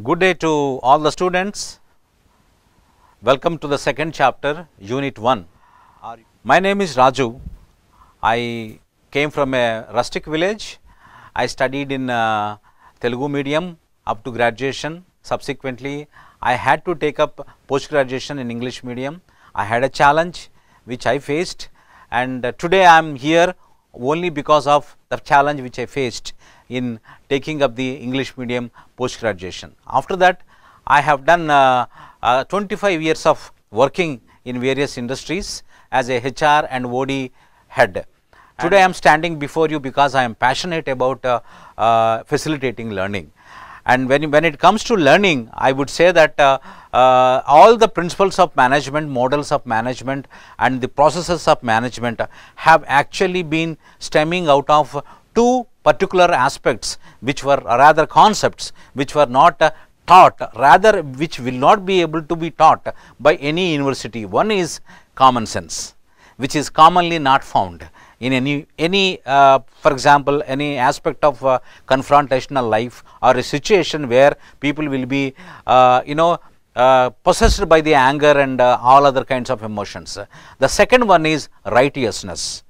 Good day to all the students. Welcome to the second chapter, Unit 1. My name is Raju. I came from a rustic village. I studied in Telugu medium up to graduation. Subsequently, I had to take up post-graduation in English medium. I had a challenge which I faced, and today I am here only because of the challenge which I faced in taking up the English medium post-graduation. After that, I have done 25 years of working in various industries as a HR and OD head. Today, I am standing before you because I am passionate about facilitating learning. And when it comes to learning, I would say that all the principles of management, models of management and the processes of management have actually been stemming out of two particular aspects, which were rather concepts which were not taught, rather which will not be able to be taught by any university. One is common sense, which is commonly not found in any for example, any aspect of confrontational life or a situation where people will be possessed by the anger and all other kinds of emotions. The second one is righteousness.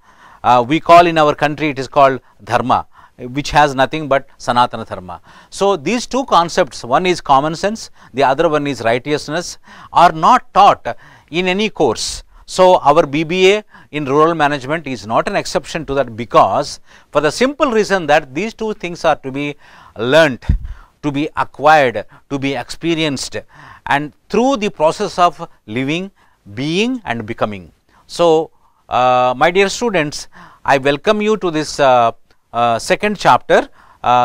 We call in our country, it is called dharma, which has nothing but Sanatana Dharma. So, these two concepts, one is common sense, the other one is righteousness, are not taught in any course. So, our BBA in rural management is not an exception to that, because for the simple reason that these two things are to be learnt, to be acquired, to be experienced, and through the process of living, being and becoming. So, my dear students, I welcome you to this second chapter,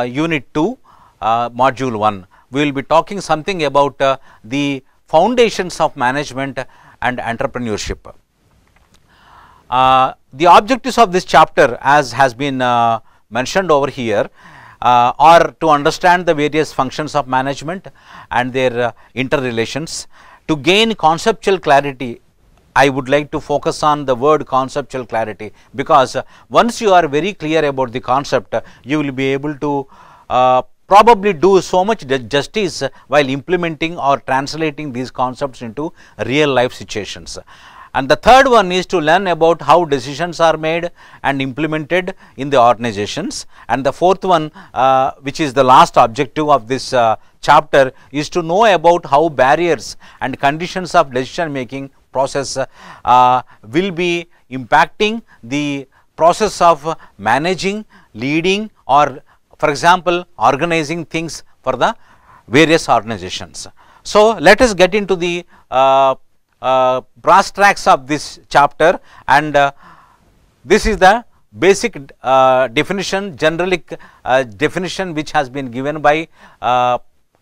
Unit 2, Module 1. We will be talking something about the foundations of management and entrepreneurship. The objectives of this chapter, as has been mentioned over here, are to understand the various functions of management and their interrelations. To gain conceptual clarity, I would like to focus on the word conceptual clarity, because once you are very clear about the concept, you will be able to probably do so much justice while implementing or translating these concepts into real life situations. And the third one is to learn about how decisions are made and implemented in the organizations. And the fourth one, which is the last objective of this chapter, is to know about how barriers and conditions of decision making process will be impacting the process of managing, leading, or for example, organizing things for the various organizations. So, let us get into the brass tacks of this chapter, and this is the basic definition, generic definition which has been given by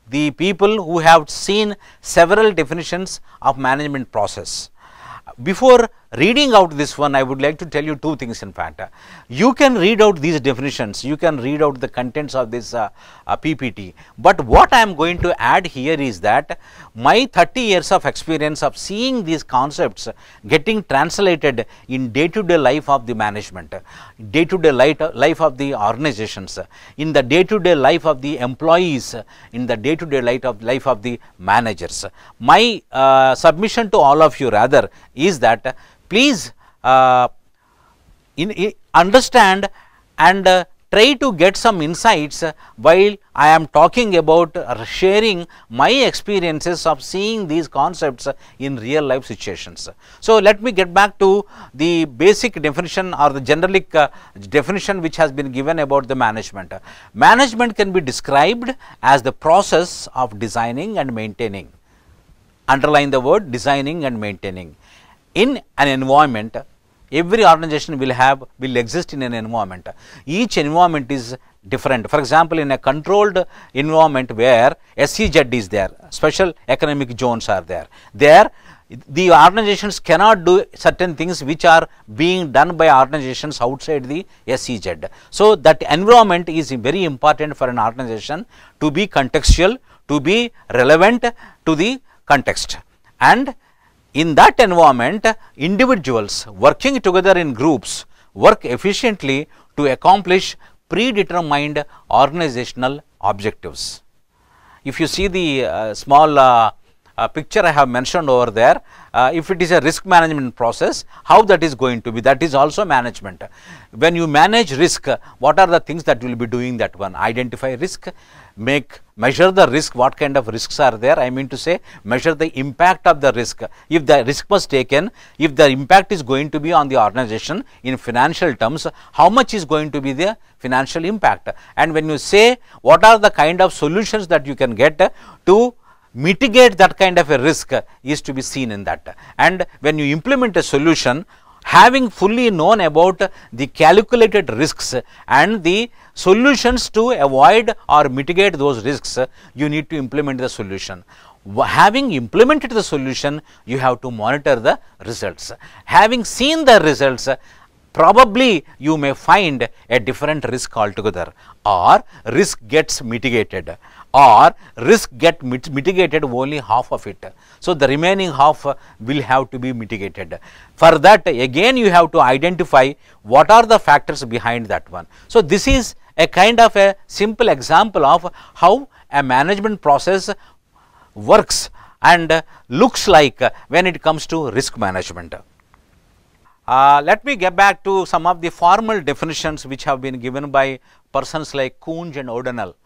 the people who have seen several definitions of management process. Before reading out this one, I would like to tell you two things. In fact, you can read out these definitions, you can read out the contents of this PPT, but what I am going to add here is that my 30 years of experience of seeing these concepts getting translated in day-to-day life of the management, day-to-day life of the organizations, in the day-to-day life of the employees, in the day-to-day life of the managers. My submission to all of you rather is that please understand and try to get some insights while I am talking about sharing my experiences of seeing these concepts in real life situations. So, let me get back to the basic definition or the generic definition which has been given about the management. Management can be described as the process of designing and maintaining. Underline the word designing and maintaining. In an environment, every organization will exist in an environment. Each environment is different. For example, in a controlled environment where SEZ is there, special economic zones are there. There, the organizations cannot do certain things which are being done by organizations outside the SEZ. So, that environment is very important for an organization to be contextual, to be relevant to the context. And in that environment, individuals working together in groups work efficiently to accomplish predetermined organizational objectives. if you see the small picture I have mentioned over there, if it is a risk management process, how that is going to be, that is also management. When you manage risk, what are the things that you will be doing? That one, identify risk, measure the risk, what kind of risks are there, I mean to say measure the impact of the risk. If the risk was taken, if the impact is going to be on the organization in financial terms, how much is going to be the financial impact, and when you say what are the kind of solutions that you can get to mitigate that kind of a risk is to be seen in that. And when you implement a solution, having fully known about the calculated risks and the solutions to avoid or mitigate those risks, you need to implement the solution. Having implemented the solution, you have to monitor the results. Having seen the results, probably you may find a different risk altogether, or risk gets mitigated, or risk get mitigated only half of it. So, the remaining half will have to be mitigated. For that, again you have to identify what are the factors behind that one. So, this is a kind of a simple example of how a management process works and looks like when it comes to risk management. Let me get back to some of the formal definitions which have been given by persons like Kunz and O'Donnell.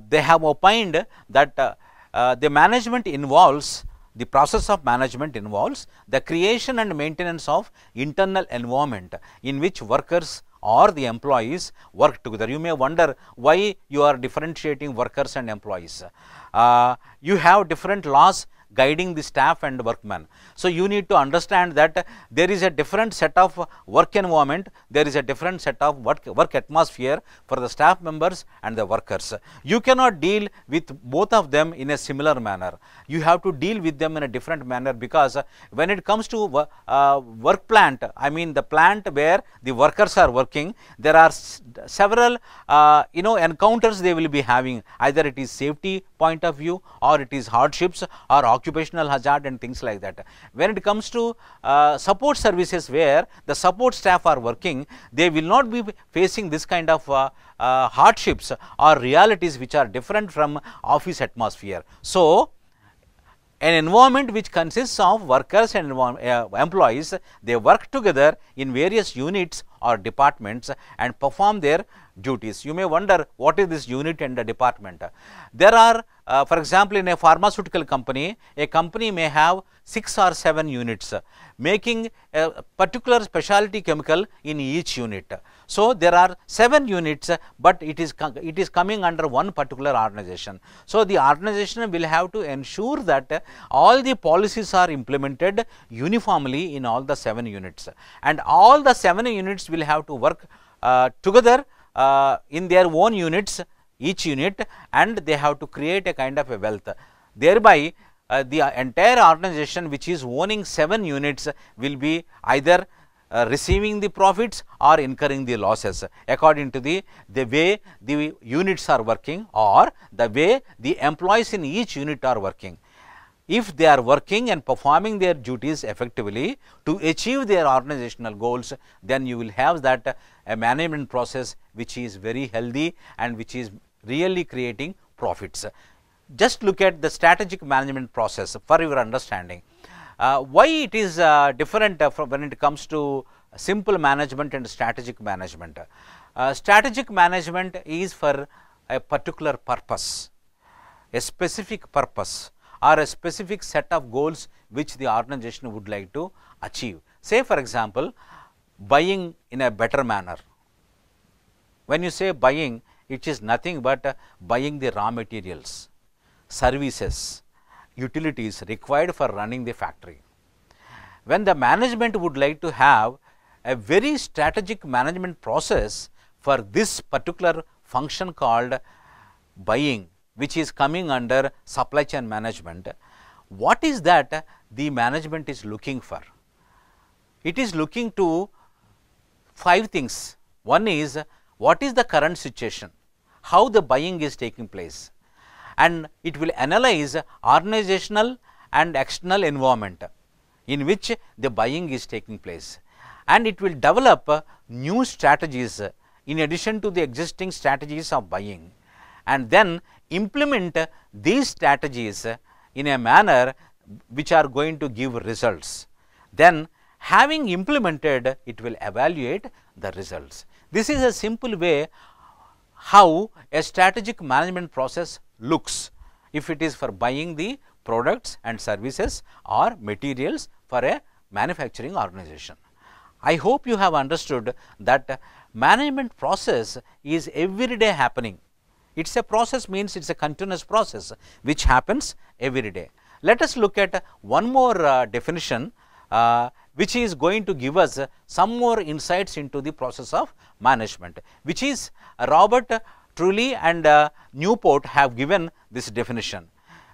They have opined that the management involves, the process of management involves the creation and maintenance of internal environment in which workers or the employees work together. You may wonder why you are differentiating workers and employees. You have different laws guiding the staff and workmen. So, you need to understand that there is a different set of work environment, there is a different set of work atmosphere for the staff members and the workers. You cannot deal with both of them in a similar manner. You have to deal with them in a different manner, because when it comes to work plant, I mean the plant where the workers are working, there are several encounters they will be having. Either it is safety point of view, or it is hardships or occupational hazard and things like that. When it comes to support services where the support staff are working, they will not be facing this kind of hardships or realities which are different from office atmosphere. So, an environment which consists of workers and employees, they work together in various units or departments and perform their duties. You may wonder what is this unit and the department. There are for example, in a pharmaceutical company, a company may have 6 or 7 units making a particular specialty chemical in each unit. So, there are 7 units, but it is coming under one particular organization. So, the organization will have to ensure that all the policies are implemented uniformly in all the 7 units, and all the 7 units will have to work together in their own units, each unit, and they have to create a kind of a wealth. Thereby, the entire organization which is owning 7 units will be either receiving the profits or incurring the losses according to the way the units are working or the way the employees in each unit are working. If they are working and performing their duties effectively to achieve their organizational goals, then you will have that a management process which is very healthy and which is really creating profits. Just look at the strategic management process for your understanding. Why it is different from when it comes to simple management and strategic management. Strategic management is for a particular purpose, a specific purpose or a specific set of goals which the organization would like to achieve. Say for example, buying in a better manner. When you say buying, it is nothing but buying the raw materials, services, utilities required for running the factory. When the management would like to have a very strategic management process for this particular function called buying, which is coming under supply chain management, what is that the management is looking for? It is looking to 5 things. One is, what is the current situation, how the buying is taking place, and it will analyze organizational and external environment in which the buying is taking place, and it will develop new strategies in addition to the existing strategies of buying, and then implement these strategies in a manner which are going to give results. Then having implemented, it will evaluate the results. This is a simple way how a strategic management process looks, if it is for buying the products and services or materials for a manufacturing organization. I hope you have understood that management process is every day happening. It's a process, means it's a continuous process which happens every day. Let us look at one more definition which is going to give us some more insights into the process of management, which is Robert Trulli and Newport have given this definition.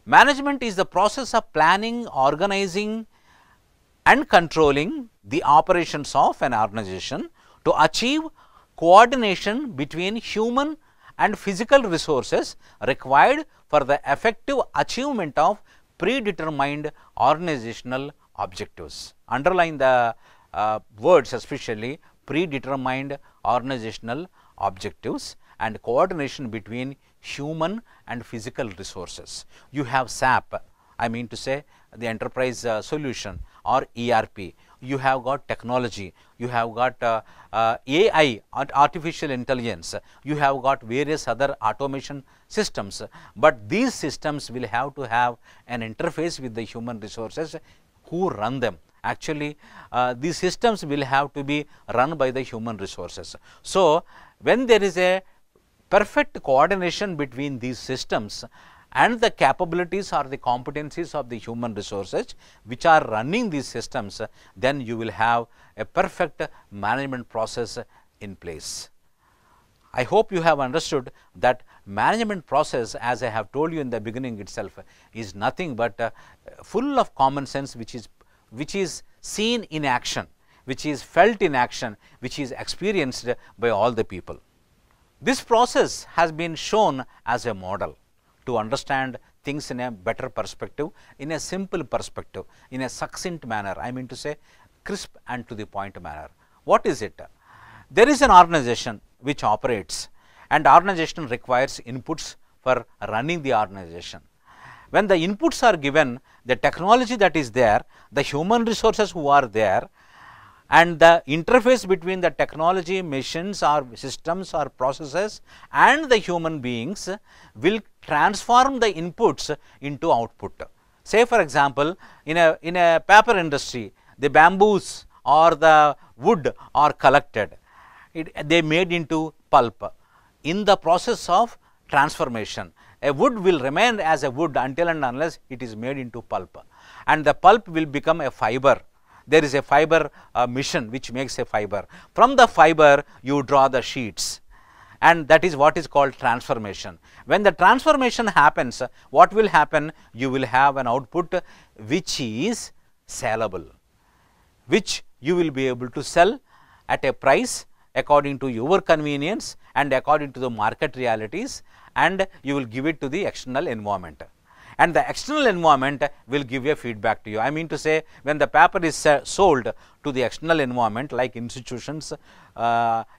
Management is the process of planning, organizing and controlling the operations of an organization to achieve coordination between human and physical resources required for the effective achievement of predetermined organizational objectives. Underline the words, especially predetermined organizational objectives and coordination between human and physical resources. You have SAP, I mean to say the enterprise solution, or ERP. You have got technology, you have got AI, artificial intelligence, you have got various other automation systems, but these systems will have to have an interface with the human resources who run them. Actually, these systems will have to be run by the human resources. So, when there is a perfect coordination between these systems and the capabilities or the competencies of the human resources which are running these systems, then you will have a perfect management process in place. I hope you have understood that management process, as I have told you in the beginning itself, is nothing but full of common sense, which is seen in action, which is felt in action, which is experienced by all the people. This process has been shown as a model to understand things in a better perspective, in a simple perspective, in a succinct manner, I mean to say crisp and to the point manner. What is it? There is an organization which operates, and organization requires inputs for running the organization. When the inputs are given, the technology that is there, the human resources who are there, and the interface between the technology, machines or systems or processes and the human beings will transform the inputs into output. Say for example, in a paper industry, the bamboos or the wood are collected, they made into pulp. In the process of transformation, a wood will remain as a wood until and unless it is made into pulp, and the pulp will become a fiber. There is a fiber mission which makes a fiber. From the fiber you draw the sheets, and that is what is called transformation. When the transformation happens, what will happen? You will have an output which is sellable, which you will be able to sell at a price according to your convenience and according to the market realities, and you will give it to the external environment. And the external environment will give a feedback to you. I mean to say, when the paper is sold to the external environment like institutions,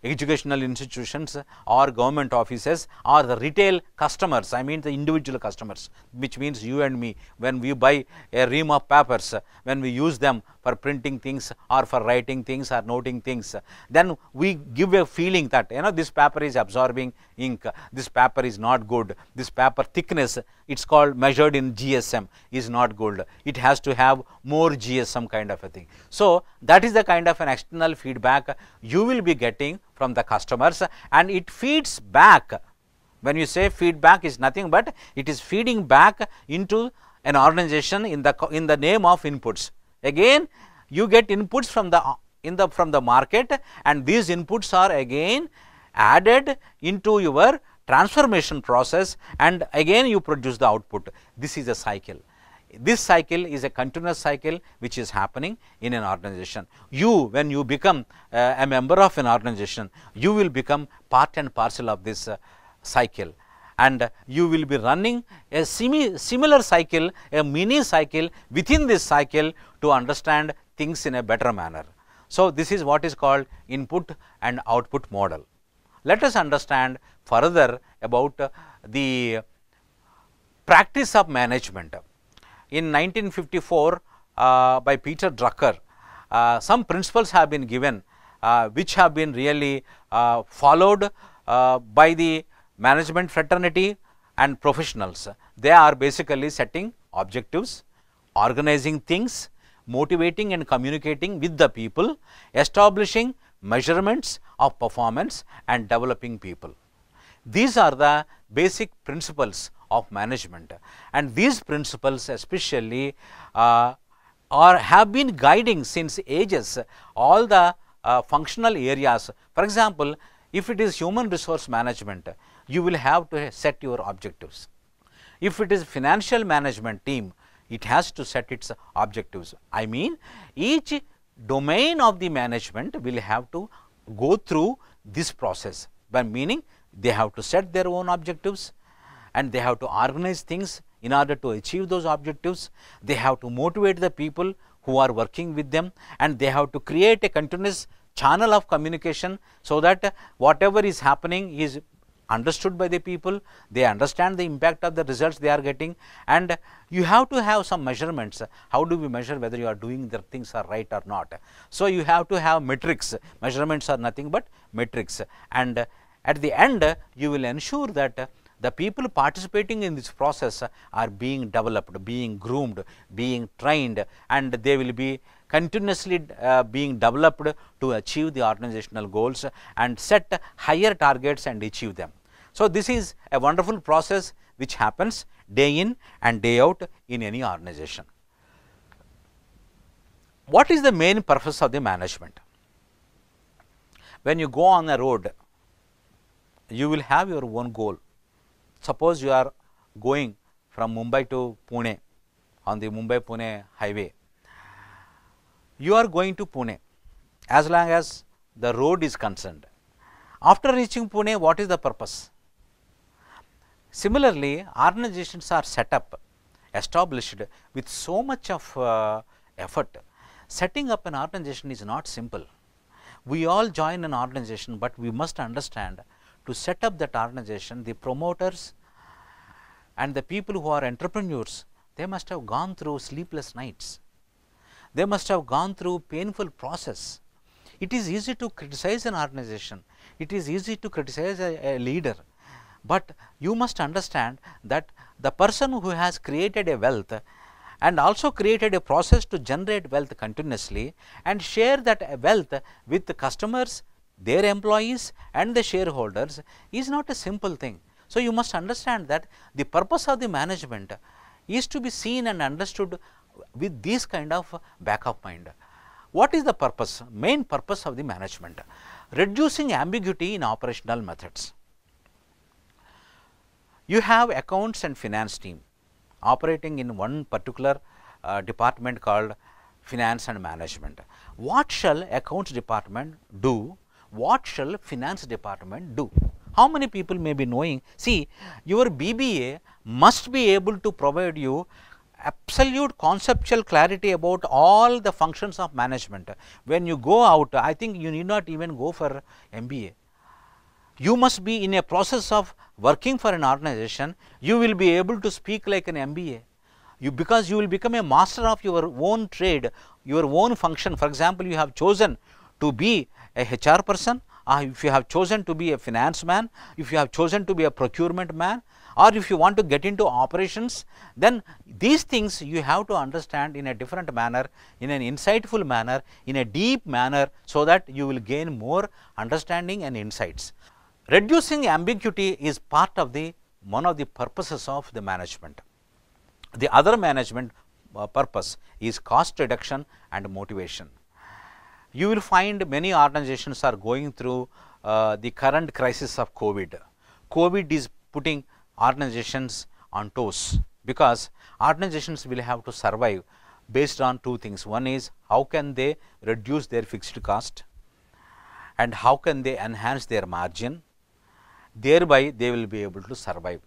educational institutions or government offices or the retail customers, I mean the individual customers, which means you and me, when we buy a ream of papers, when we use them for printing things or for writing things or noting things, then we give a feeling that, you know, this paper is absorbing ink, this paper is not good, this paper thickness, it's called measured in GSM, is not good, it has to have more GSM kind of a thing. So, that is the kind of an external feedback you will be getting from the customers, and it feeds back. When you say feedback is nothing but it is feeding back into an organization in the name of inputs. Again you get inputs from the market, and these inputs are again added into your transformation process, and again you produce the output. This is a cycle. This cycle is a continuous cycle which is happening in an organization. You, when you become a member of an organization, you will become part and parcel of this cycle, and you will be running a similar cycle, a mini cycle within this cycle to understand things in a better manner. So, this is what is called input and output model. Let us understand further about the practice of management. In 1954, by Peter Drucker, some principles have been given which have been really followed by the management fraternity and professionals. They are basically setting objectives, organizing things, motivating and communicating with the people, establishing measurements of performance and developing people. These are the basic principles of management, and these principles especially have been guiding since ages all the functional areas. For example, if it is human resource management, you will have to set your objectives. If it is financial management team, it has to set its objectives. I mean, each domain of the management will have to go through this process, by meaning they have to set their own objectives and they have to organize things in order to achieve those objectives. They have to motivate the people who are working with them, and they have to create a continuous channel of communication so that whatever is happening is understood by the people, they understand the impact of the results they are getting, and you have to have some measurements. How do we measure whether you are doing the things are right or not? So, you have to have metrics. Measurements are nothing but metrics, and at the end you will ensure that the people participating in this process are being developed, being groomed, being trained, and they will be continuously being developed to achieve the organizational goals and set higher targets and achieve them. So, this is a wonderful process which happens day in and day out in any organization. What is the main purpose of the management? When you go on a road, you will have your own goal. Suppose you are going from Mumbai to Pune on the Mumbai-Pune highway. You are going to Pune as long as the road is concerned. After reaching Pune, what is the purpose? Similarly, organizations are set up, established with so much of effort. Setting up an organization is not simple. We all join an organization, but we must understand, to set up that organization, the promoters and the people who are entrepreneurs, they must have gone through sleepless nights. They must have gone through painful process. It is easy to criticize an organization. It is easy to criticize a leader, but you must understand that the person who has created a wealth and also created a process to generate wealth continuously and share that wealth with the customers, their employees and the shareholders is not a simple thing. So, you must understand that the purpose of the management is to be seen and understood with this kind of backup mind. What is the purpose, main purpose of the management? Reducing ambiguity in operational methods. You have accounts and finance team operating in one particular department called finance and management. What shall accounts department do? What shall finance department do? How many people may be knowing? See, your BBA must be able to provide you absolute conceptual clarity about all the functions of management. When you go out, I think you need not even go for MBA. You must be in a process of working for an organization, you will be able to speak like an MBA. Because you will become a master of your own trade, your own function. For example, you have chosen to be a HR person, if you have chosen to be a finance man, if you have chosen to be a procurement man, or if you want to get into operations, then these things you have to understand in a different manner, in an insightful manner, in a deep manner, so that you will gain more understanding and insights. Reducing ambiguity is part of one of the purposes of the management. The other management purpose is cost reduction and motivation. You will find many organizations are going through the current crisis of COVID. COVID is putting organizations on toes, because organizations will have to survive based on two things. One is how can they reduce their fixed cost and how can they enhance their margin, thereby they will be able to survive.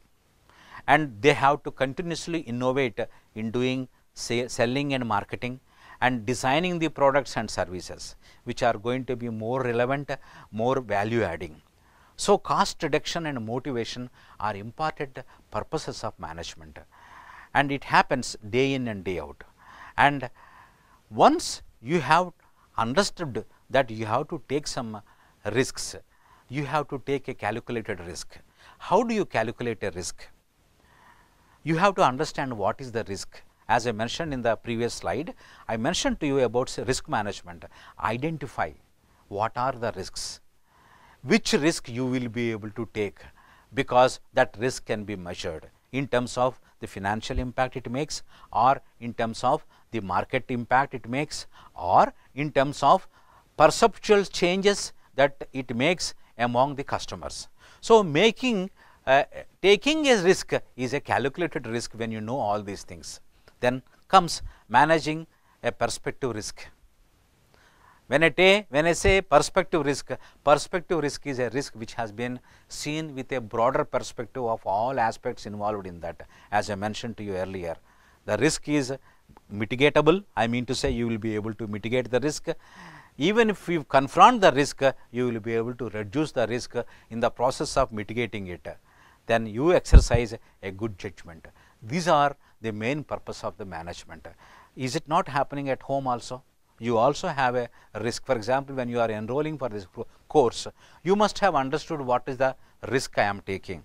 And they have to continuously innovate in doing selling and marketing and designing the products and services which are going to be more relevant, more value adding. So, cost reduction and motivation are important purposes of management, and it happens day in and day out. And once you have understood that you have to take some risks, you have to take a calculated risk. How do you calculate a risk? You have to understand what is the risk. As I mentioned in the previous slide, I mentioned to you about risk management. Identify what are the risks, which risk you will be able to take, because that risk can be measured in terms of the financial impact it makes, or in terms of the market impact it makes, or in terms of perceptual changes that it makes among the customers. So, taking a risk is a calculated risk when you know all these things. Then comes managing a perspective risk. When I say perspective risk is a risk which has been seen with a broader perspective of all aspects involved in that. As I mentioned to you earlier, the risk is mitigatable. I mean to say, you will be able to mitigate the risk. Even if you confront the risk, you will be able to reduce the risk in the process of mitigating it. Then you exercise a good judgment. These are the main purpose of the management. Is it not happening at home also? You also have a risk. For example, when you are enrolling for this course, you must have understood what is the risk I am taking.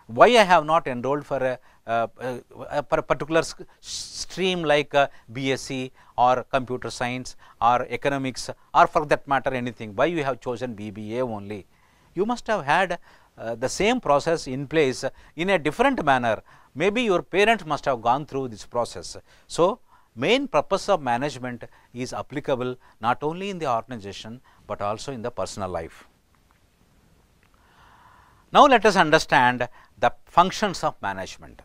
Why I have not enrolled for a particular stream like BSc or computer science or economics, or for that matter anything. Why you have chosen BBA only? You must have had the same process in place in a different manner. Maybe your parents must have gone through this process. So, main purpose of management is applicable not only in the organization, but also in the personal life. Now, let us understand the functions of management,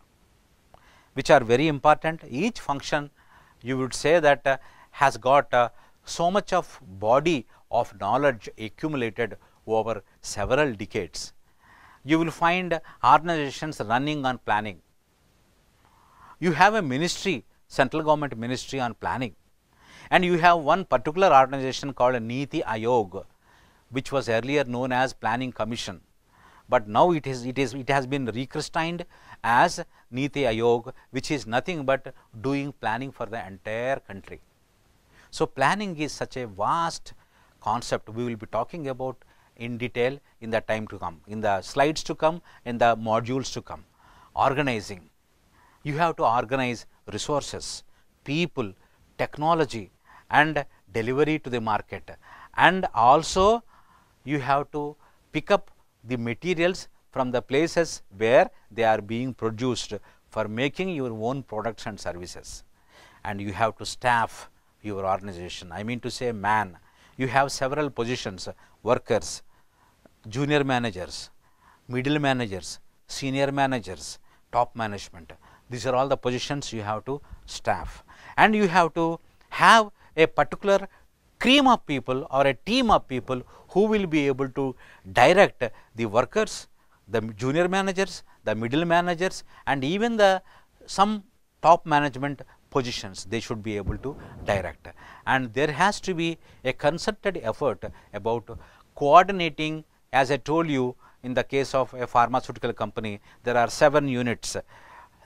which are very important. Each function, you would say that has got so much of body of knowledge accumulated over several decades. You will find organizations running on planning. You have a ministry, central government ministry on planning, and you have one particular organization called Niti Aayog, which was earlier known as Planning Commission, but now it has been rechristened as Niti Aayog, which is nothing but doing planning for the entire country. So, planning is such a vast concept. We will be talking about in detail in the time to come, in the slides to come, in the modules to come. Organizing. You have to organize resources, people, technology and delivery to the market, and also you have to pick up the materials from the places where they are being produced for making your own products and services, and you have to staff your organization. I mean to say man. You have several positions: workers, junior managers, middle managers, senior managers, top management. These are all the positions you have to staff, and you have to have a particular cream of people or a team of people who will be able to direct the workers, the junior managers, the middle managers, and even the some top management positions they should be able to direct. And there has to be a concerted effort about coordinating. As I told you, in the case of a pharmaceutical company, there are 7 units.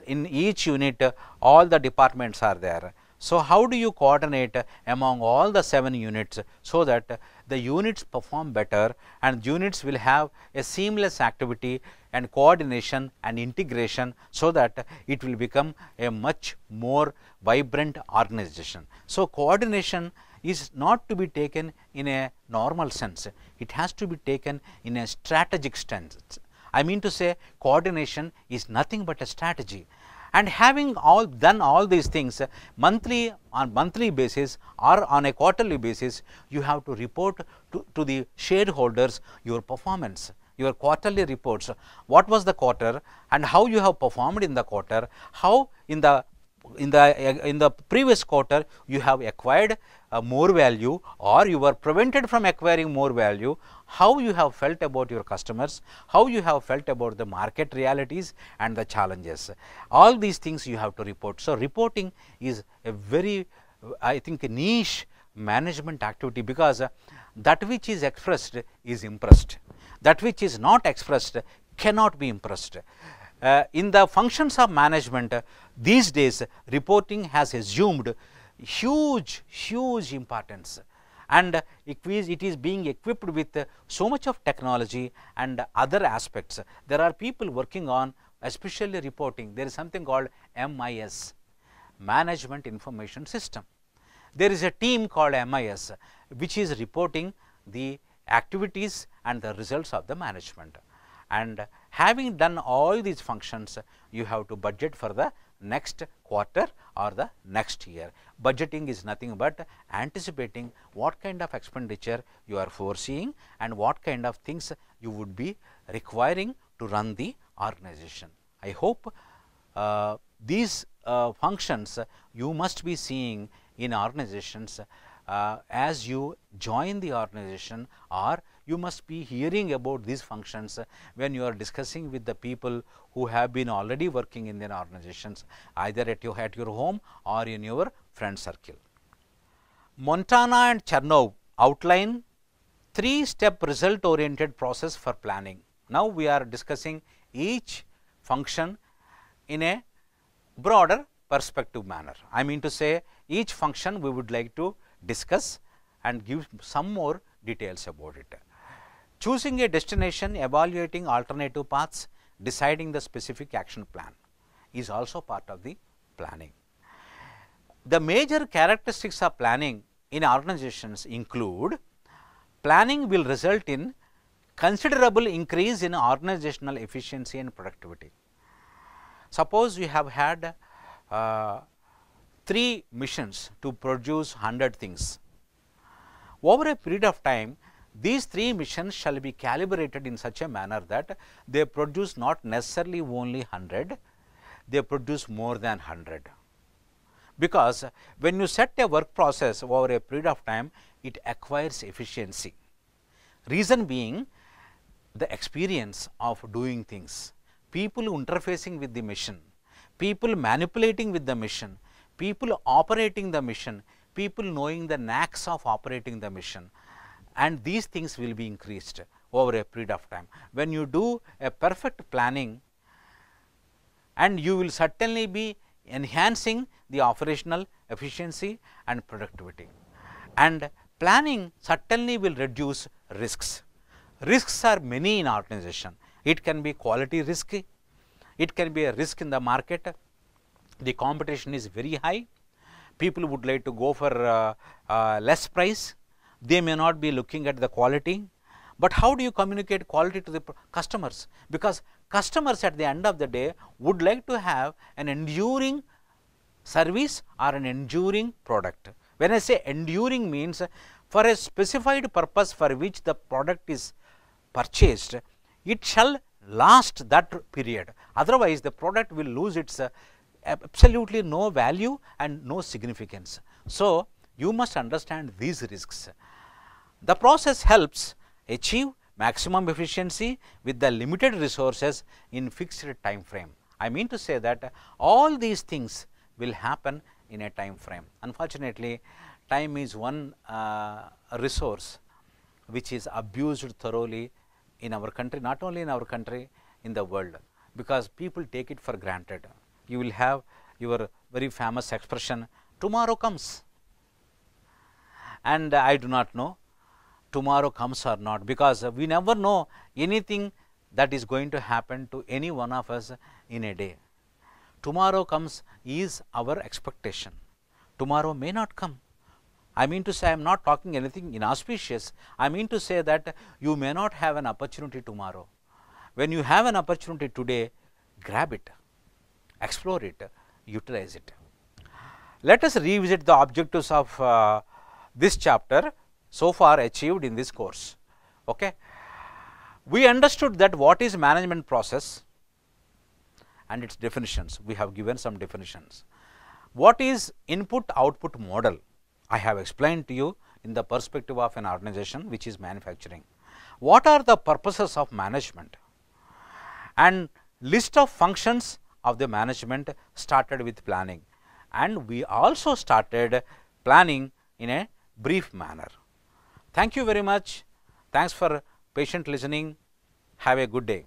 In each unit, all the departments are there. So, how do you coordinate among all the 7 units so that the units perform better, and units will have a seamless activity and coordination and integration, so that it will become a much more vibrant organization. So, coordination is not to be taken in a normal sense, it has to be taken in a strategic sense. I mean to say, coordination is nothing but a strategy, and having done all these things on monthly basis or on a quarterly basis, you have to report to the shareholders your performance, your quarterly reports. What was the quarter and how you have performed in the quarter, how in the previous quarter you have acquired more value, or you were prevented from acquiring more value, how you have felt about your customers, how you have felt about the market realities and the challenges. All these things you have to report. So, reporting is a very, I think, niche management activity, because that which is expressed is impressed. That which is not expressed cannot be impressed. In the functions of management, these days reporting has assumed huge importance, and it is being equipped with so much of technology and other aspects. There are people working on especially reporting. There is something called MIS, Management Information System. There is a team called MIS which is reporting the activities and the results of the management. And having done all these functions, you have to budget for the next quarter or the next year. Budgeting is nothing but anticipating what kind of expenditure you are foreseeing and what kind of things you would be requiring to run the organization. I hope these functions you must be seeing in organizations as you join the organization, or you must be hearing about these functions when you are discussing with the people who have been already working in their organizations, either at your home or in your friend circle. Montana and Chernow outline 3-step result oriented process for planning. Now, we are discussing each function in a broader perspective manner. I mean to say, each function we would like to discuss and give some more details about it. Choosing a destination, evaluating alternative paths, deciding the specific action plan is also part of the planning. The major characteristics of planning in organizations include: planning will result in considerable increase in organizational efficiency and productivity. Suppose you have had 3 missions to produce 100 things. Over a period of time, these 3 missions shall be calibrated in such a manner that they produce not necessarily only 100, they produce more than 100. Because when you set a work process over a period of time, it acquires efficiency. Reason being the experience of doing things, people interfacing with the mission, people manipulating with the mission, people operating the mission, people knowing the knacks of operating the mission, and these things will be increased over a period of time. When you do a perfect planning, and you will certainly be enhancing the operational efficiency and productivity, and planning certainly will reduce risks. Risks are many in organization. It can be quality risk, it can be a risk in the market, the competition is very high, people would like to go for less price, they may not be looking at the quality. But how do you communicate quality to the customers? Because customers at the end of the day would like to have an enduring service or an enduring product. When I say enduring, means for a specified purpose for which the product is purchased, it shall last that period. Otherwise, the product will lose its absolutely no value and no significance. So, you must understand these risks. The process helps achieve maximum efficiency with the limited resources in fixed time frame. I mean to say that all these things will happen in a time frame. Unfortunately, time is one resource which is abused thoroughly in our country, not only in our country, in the world, because people take it for granted. You will have your very famous expression, tomorrow comes, and I do not know tomorrow comes or not, because we never know anything that is going to happen to any one of us in a day. Tomorrow comes is our expectation. Tomorrow may not come. I mean to say, I am not talking anything inauspicious. I mean to say that you may not have an opportunity tomorrow. When you have an opportunity today, grab it, explore it, utilize it. Let us revisit the objectives of this chapter so far achieved in this course. Okay. We understood that what is management process and its definitions. We have given some definitions. What is input output model? I have explained to you in the perspective of an organization which is manufacturing. What are the purposes of management? And list of functions of the management started with planning, and we also started planning in a brief manner. Thank you very much. Thanks for patient listening. Have a good day.